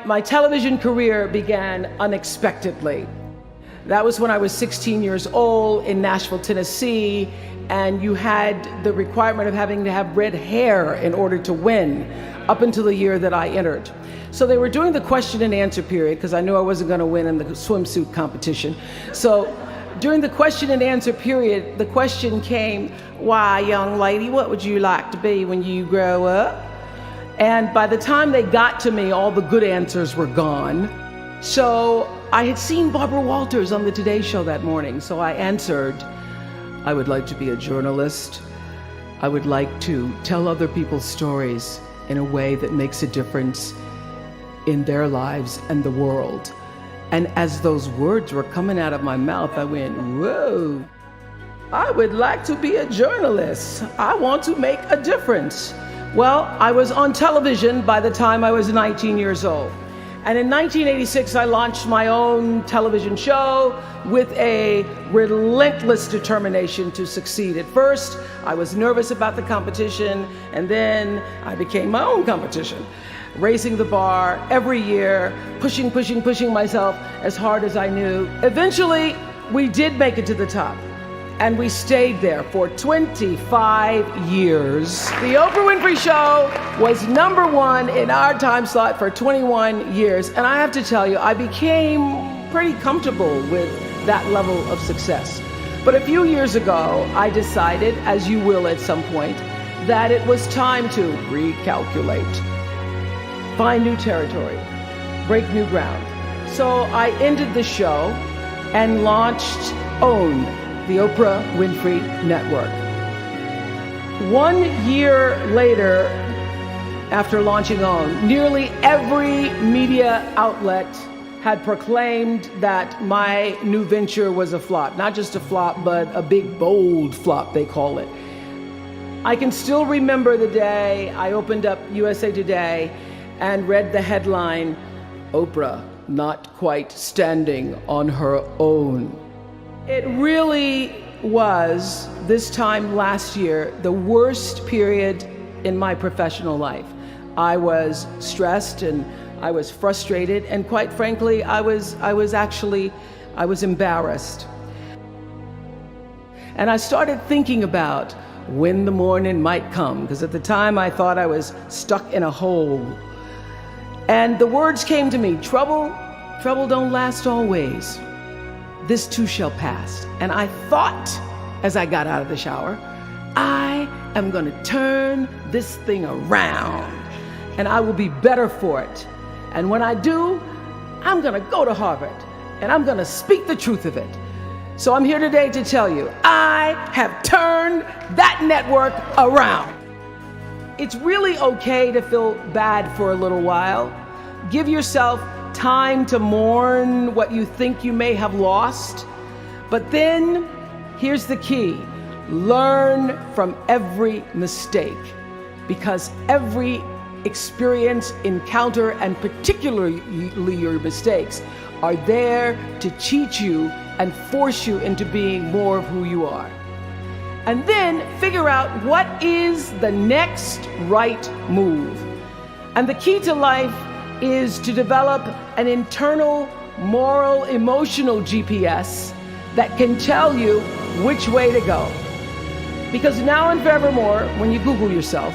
My television career began unexpectedly. That was when I was 16 years old in Nashville, Tennessee, and you had the requirement of having to have red hair in order to win up until the year that I entered. So they were doing the question and answer period because I knew I wasn't going to win in the swimsuit competition. So during the question and answer period, the question came, "Why, young lady, what would you like to be when you grow up?" And by the time they got to me, all the good answers were gone. So I had seen Barbara Walters on the Today Show that morning, so I answered, "I would like to be a journalist. I would like to tell other people's stories in a way that makes a difference in their lives and the world." And as those words were coming out of my mouth, I went, "Whoa, I would like to be a journalist. I want to make a difference." Well, I was on television by the time I was 19 years old. And in 1986, I launched my own television show with a relentless determination to succeed. At first, I was nervous about the competition, and then I became my own competition, raising the bar every year, pushing myself as hard as I knew. Eventually, we did make it to the top. And we stayed there for 25 years. The Oprah Winfrey Show was #1 in our time slot for 21 years. And I have to tell you, I became pretty comfortable with that level of success. But a few years ago, I decided, as you will at some point, that it was time to recalculate, find new territory, break new ground. So I ended the show and launched OWN, the Oprah Winfrey Network. 1 year later, after launching OWN, nearly every media outlet had proclaimed that my new venture was a flop. Not just a flop, but a big, bold flop, they call it. I can still remember the day I opened up USA Today and read the headline, "Oprah not quite standing on her own." It really was, this time last year, the worst period in my professional life. I was stressed and I was frustrated, and quite frankly, I was embarrassed. And I started thinking about when the morning might come, because at the time I thought I was stuck in a hole. And the words came to me, trouble don't last always. This too shall pass. And I thought, as I got out of the shower, I am gonna turn this thing around and I will be better for it. And when I do, I'm gonna go to Harvard and I'm gonna speak the truth of it. So I'm here today to tell you, I have turned that network around. It's really okay to feel bad for a little while. Give yourself time to mourn what you think you may have lost. But then, here's the key. Learn from every mistake, because every experience, encounter, and particularly your mistakes are there to teach you and force you into being more of who you are. And then figure out what is the next right move. And the key to life is to develop an internal, moral, emotional GPS that can tell you which way to go. Because now and forevermore, when you Google yourself,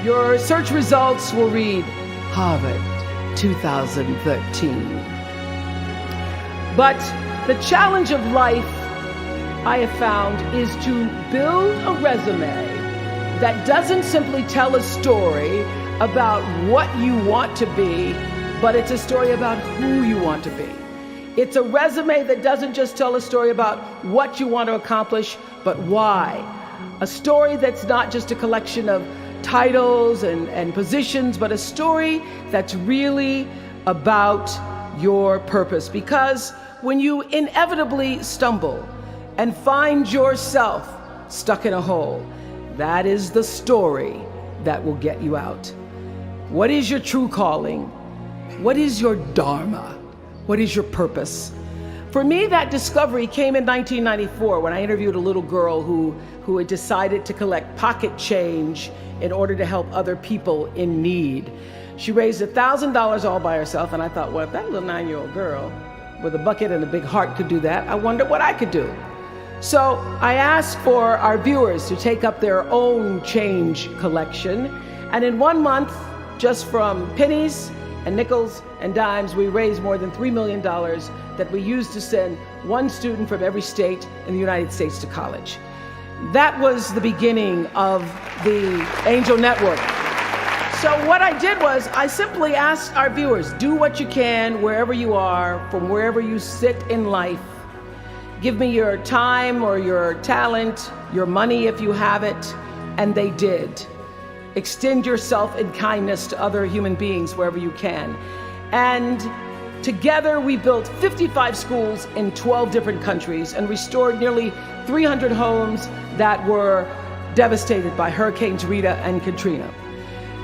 your search results will read Harvard 2013. But the challenge of life, I have found, is to build a resume that doesn't simply tell a story about what you want to be, but it's a story about who you want to be. It's a resume that doesn't just tell a story about what you want to accomplish, but why. A story that's not just a collection of titles and positions, but a story that's really about your purpose. Because when you inevitably stumble and find yourself stuck in a hole, that is the story that will get you out. What is your true calling? What is your dharma? What is your purpose? For me, that discovery came in 1994 when I interviewed a little girl who had decided to collect pocket change in order to help other people in need. She raised $1,000 all by herself, and I thought, well, if that little 9-year-old girl with a bucket and a big heart could do that, I wonder what I could do. So I asked for our viewers to take up their own change collection, and in 1 month, just from pennies and nickels and dimes, we raised more than $3 million that we used to send one student from every state in the United States to college. That was the beginning of the Angel Network. So what I did was I simply asked our viewers, do what you can wherever you are, from wherever you sit in life. Give me your time or your talent, your money if you have it, and they did. Extend yourself in kindness to other human beings wherever you can. And together we built 55 schools in 12 different countries and restored nearly 300 homes that were devastated by Hurricanes Rita and Katrina.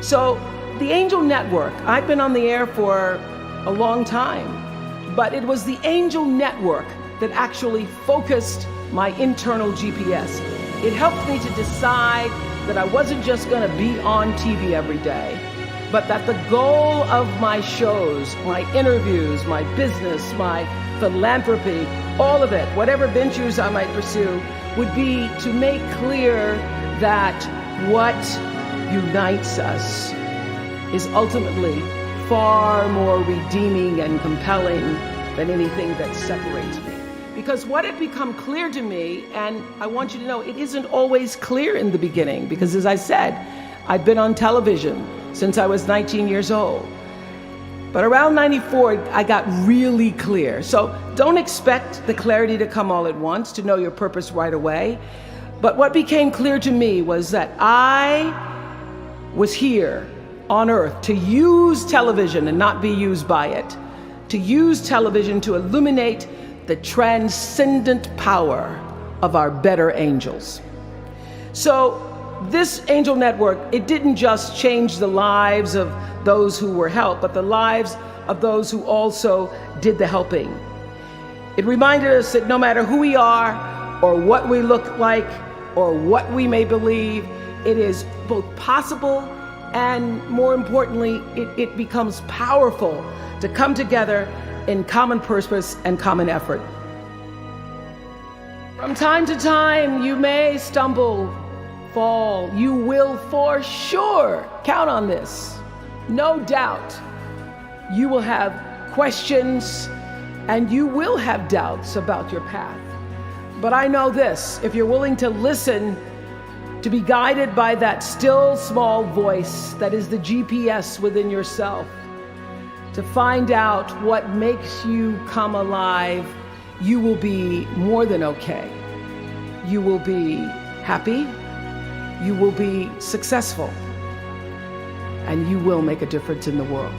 So the Angel Network, I've been on the air for a long time, but it was the Angel Network that actually focused my internal GPS. It helped me to decide that I wasn't just gonna be on TV every day, but that the goal of my shows, my interviews, my business, my philanthropy, all of it, whatever ventures I might pursue, would be to make clear that what unites us is ultimately far more redeeming and compelling than anything that separates me. Because what had become clear to me, and I want you to know, it isn't always clear in the beginning, because as I said, I've been on television since I was 19 years old. But around 94, I got really clear. So don't expect the clarity to come all at once, to know your purpose right away. But what became clear to me was that I was here on earth to use television and not be used by it, to use television to illuminate the transcendent power of our better angels. So this Angel Network, it didn't just change the lives of those who were helped, but the lives of those who also did the helping. It reminded us that no matter who we are, or what we look like, or what we may believe, it is both possible and, more importantly, it becomes powerful to come together in common purpose and common effort. From time to time, you may stumble, fall. You will for sure count on this. No doubt you will have questions and you will have doubts about your path. But I know this, if you're willing to listen, to be guided by that still small voice that is the GPS within yourself, to find out what makes you come alive, you will be more than okay. You will be happy, you will be successful, and you will make a difference in the world.